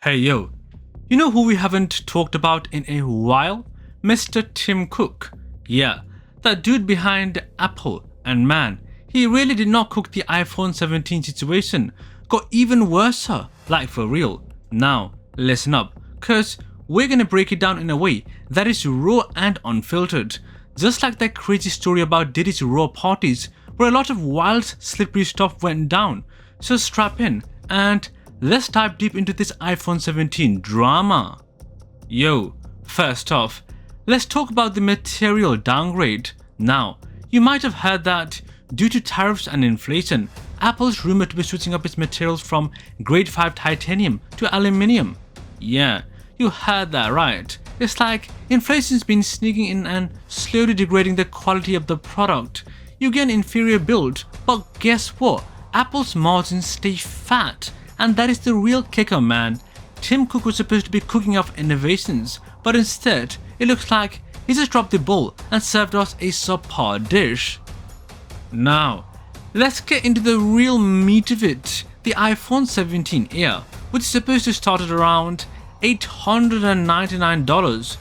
Hey yo, you know who we haven't talked about in a while? Mr. Tim Cook. Yeah, that dude behind Apple, and man, he really did not cook the iPhone 17 situation. Got even worse, like for real. Now, listen up, cause we're gonna break it down in a way that is raw and unfiltered. Just like that crazy story about Diddy's raw parties, where a lot of wild, slippery stuff went down. So strap in and let's dive deep into this iPhone 17 drama. Yo, first off, let's talk about the material downgrade. Now, you might have heard that due to tariffs and inflation, Apple's rumored to be switching up its materials from grade 5 titanium to aluminium. Yeah, you heard that right. It's like inflation's been sneaking in and slowly degrading the quality of the product. You get an inferior build, but guess what? Apple's margins stay fat. And that is the real kicker, man. Tim Cook was supposed to be cooking up innovations, but instead, it looks like he just dropped the ball and served us a subpar dish. Now, let's get into the real meat of it. The iPhone 17 Air, which is supposed to start at around $899.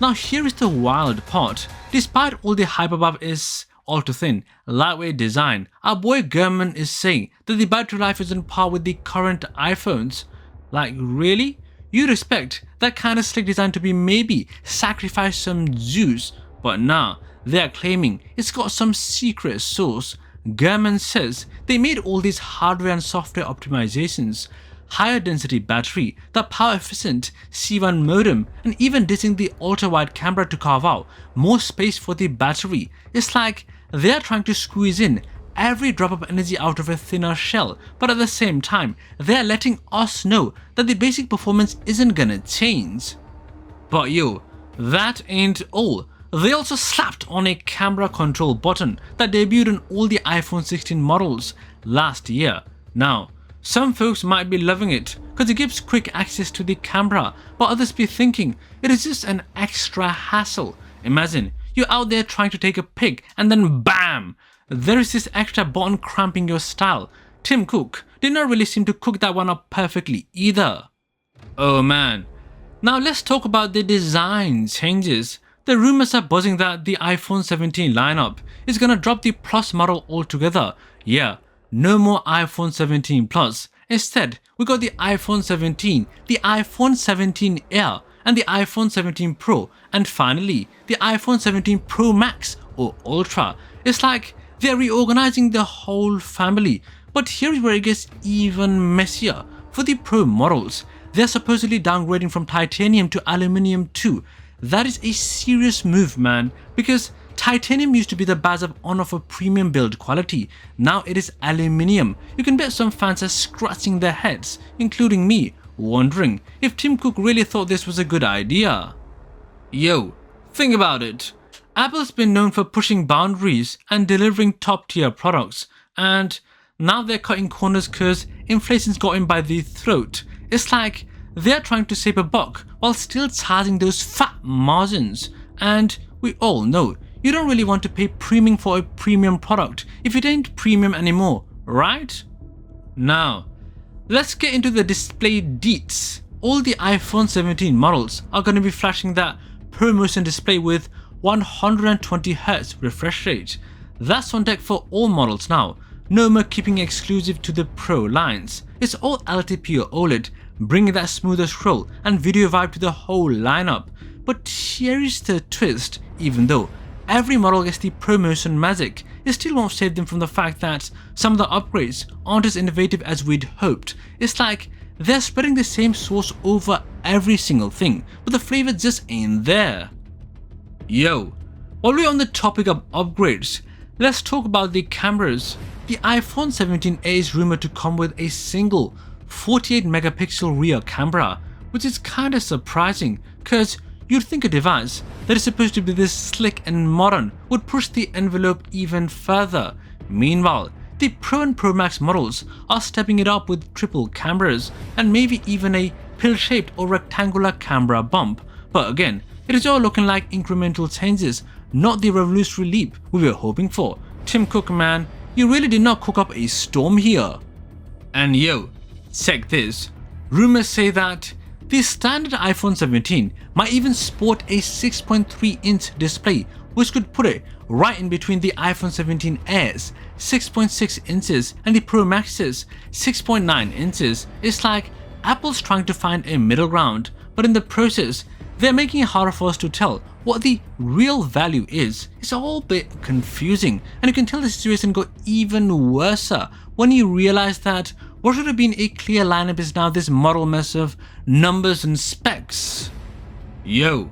Now here is the wild part. Despite all the hype about its ultra-thin, lightweight design, our boy Gurman is saying that the battery life is on par with the current iPhones. Like really? You'd expect that kind of slick design to be maybe sacrifice some juice, but nah, they are claiming it's got some secret sauce. Gurman says they made all these hardware and software optimizations, higher density battery, the power efficient C1 modem, and even ditching the ultra wide camera to carve out more space for the battery. It's like they are trying to squeeze in every drop of energy out of a thinner shell, but at the same time, they are letting us know that the basic performance isn't gonna change. But yo, that ain't all. They also slapped on a camera control button that debuted on all the iPhone 16 models last year. Now, some folks might be loving it because it gives quick access to the camera, but others be thinking it is just an extra hassle. Imagine you're out there trying to take a pic and then BAM! There is this extra button cramping your style. Tim Cook did not really seem to cook that one up perfectly either. Oh man. Now let's talk about the design changes. The rumors are buzzing that the iPhone 17 lineup is gonna drop the Plus model altogether. Yeah, no more iPhone 17 Plus. Instead, we got the iPhone 17, the iPhone 17 Air, and the iPhone 17 Pro, and finally, the iPhone 17 Pro Max or Ultra. It's like they're reorganizing the whole family. But here's where it gets even messier. For the Pro models, they're supposedly downgrading from titanium to aluminium too. That is a serious move, man, because titanium used to be the badge of honor for premium build quality. Now it is aluminium. You can bet some fans are scratching their heads, including me, wondering if Tim Cook really thought this was a good idea. Yo, think about it. Apple's been known for pushing boundaries and delivering top-tier products, and now they're cutting corners cause inflation's got him by the throat. It's like they're trying to save a buck while still charging those fat margins. And we all know you don't really want to pay premium for a premium product if it ain't premium anymore, right? Now, let's get into the display deets. All the iPhone 17 models are going to be flashing that ProMotion display with 120Hz refresh rate. That's on deck for all models now. No more keeping exclusive to the Pro lines. It's all LTP or OLED, bringing that smoother scroll and video vibe to the whole lineup. But here is the twist. Even though every model gets the ProMotion magic, it still won't save them from the fact that some of the upgrades aren't as innovative as we'd hoped. It's like they're spreading the same sauce over every single thing, but the flavor just ain't there. Yo, while we're on the topic of upgrades, let's talk about the cameras. The iPhone 17 A is rumored to come with a single 48 megapixel rear camera, which is kinda surprising cause you'd think a device that is supposed to be this slick and modern would push the envelope even further. Meanwhile, the Pro and Pro Max models are stepping it up with triple cameras and maybe even a pill-shaped or rectangular camera bump. But again, it is all looking like incremental changes, not the revolutionary leap we were hoping for. Tim Cook, man, you really did not cook up a storm here. And yo, check this. Rumors say that The standard iPhone 17 might even sport a 6.3-inch display, which could put it right in between the iPhone 17 Air's 6.6 inches and the Pro Max's 6.9 inches. It's like Apple's trying to find a middle ground, but in the process, they're making it harder for us to tell what the real value is. It's all a bit confusing, and you can tell the situation got even worse when you realize that what should have been a clear lineup is now this muddled mess of numbers and specs. Yo,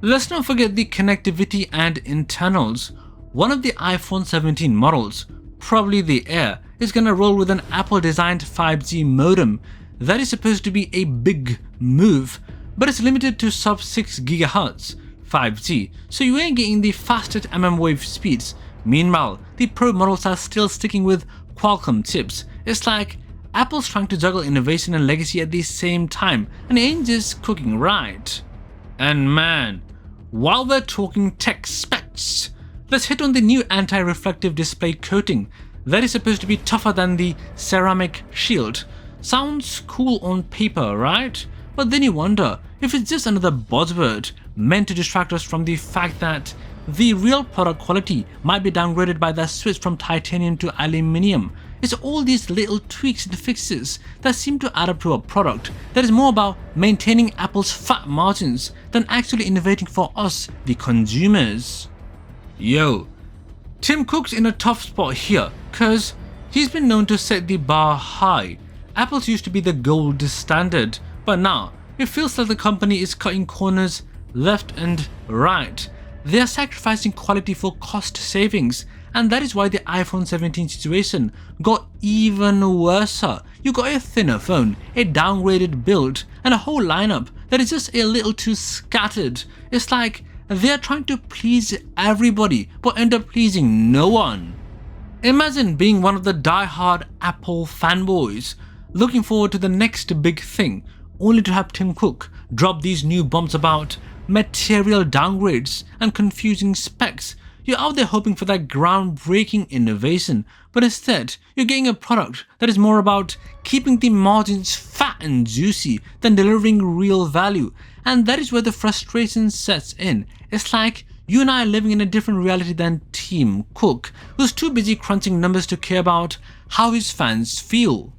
let's not forget the connectivity and internals. One of the iPhone 17 models, probably the Air, is gonna roll with an Apple-designed 5G modem. That is supposed to be a big move, but it's limited to sub 6 GHz 5G, so you ain't getting the fastest mmWave speeds. Meanwhile, the Pro models are still sticking with Qualcomm chips. It's like Apple's trying to juggle innovation and legacy at the same time, and it ain't just cooking right. And man, while we're talking tech specs, let's hit on the new anti-reflective display coating that is supposed to be tougher than the ceramic shield. Sounds cool on paper, right? But then you wonder if it's just another buzzword meant to distract us from the fact that the real product quality might be downgraded by that switch from titanium to aluminium. It's all these little tweaks and fixes that seem to add up to a product that is more about maintaining Apple's fat margins than actually innovating for us, the consumers. Yo, Tim Cook's in a tough spot here, cause he's been known to set the bar high. Apple's used to be the gold standard, but now it feels like the company is cutting corners left and right. They are sacrificing quality for cost savings, and that is why the iPhone 17 situation got even worse. You got a thinner phone, a downgraded build, and a whole lineup that is just a little too scattered. It's like they're trying to please everybody but end up pleasing no one. Imagine being one of the die-hard Apple fanboys, looking forward to the next big thing, only to have Tim Cook drop these new bombs about material downgrades and confusing specs. You're out there hoping for that groundbreaking innovation, but instead you're getting a product that is more about keeping the margins fat and juicy than delivering real value. And that is where the frustration sets in. It's like you and I are living in a different reality than Tim Cook, who's too busy crunching numbers to care about how his fans feel.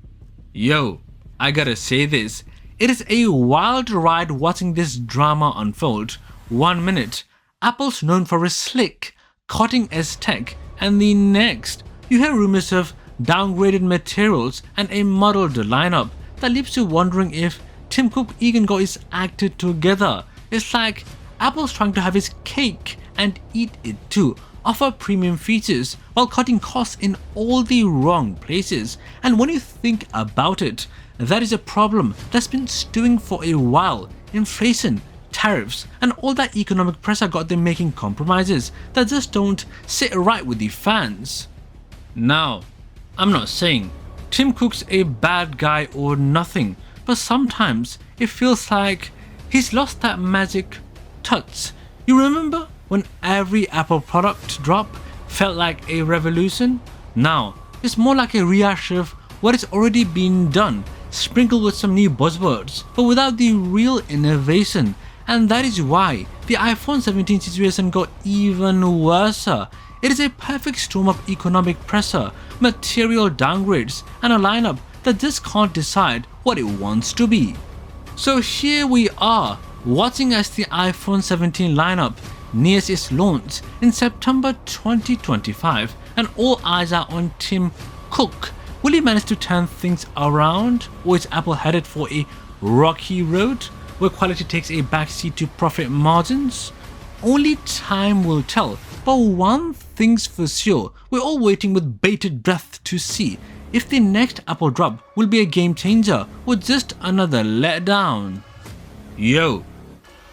Yo, I gotta say this. It is a wild ride watching this drama unfold. 1 minute, Apple's known for its slick, cutting-edge tech, and the next, you hear rumors of downgraded materials and a muddled lineup that leaves you wondering if Tim Cook even got his act together. It's like Apple's trying to have his cake and eat it too, offer premium features while cutting costs in all the wrong places. And when you think about it, that is a problem that's been stewing for a while. Inflation, tariffs, and all that economic pressure got them making compromises that just don't sit right with the fans. Now, I'm not saying Tim Cook's a bad guy or nothing, but sometimes it feels like he's lost that magic touch. You remember when every Apple product drop felt like a revolution? Now, it's more like a rehash of what has already been done, sprinkled with some new buzzwords, but without the real innovation. And that is why the iPhone 17 situation got even worse. It is a perfect storm of economic pressure, material downgrades, and a lineup that just can't decide what it wants to be. So here we are, watching as the iPhone 17 lineup nears its launch in September 2025, and all eyes are on Tim Cook. Will he manage to turn things around, or is Apple headed for a rocky road where quality takes a backseat to profit margins? Only time will tell, but one thing's for sure, we're all waiting with bated breath to see if the next Apple drop will be a game changer or just another letdown. Yo,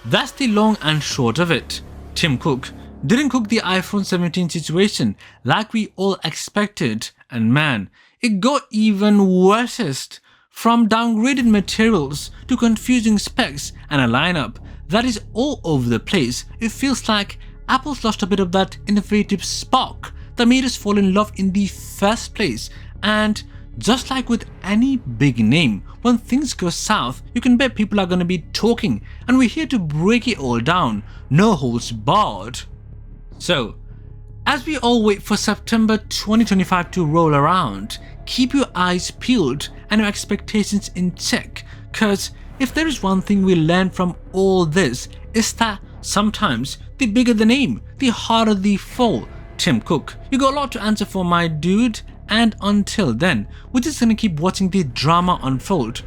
that's the long and short of it. Tim Cook didn't cook the iPhone 17 situation like we all expected, and man, it got even worse. From downgraded materials to confusing specs and a lineup that is all over the place, it feels like Apple's lost a bit of that innovative spark that made us fall in love in the first place. And Just like with any big name, when things go south, you can bet people are going to be talking, and we're here to break it all down, no holds barred. So, as we all wait for September 2025 to roll around, keep your eyes peeled and your expectations in check, cause if there is one thing we learn from all this, is that sometimes the bigger the name, the harder the fall. Tim Cook, you got a lot to answer for, my dude, and until then, we're just gonna keep watching the drama unfold.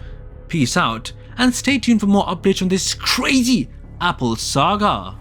Peace out, and stay tuned for more updates on this crazy Apple saga.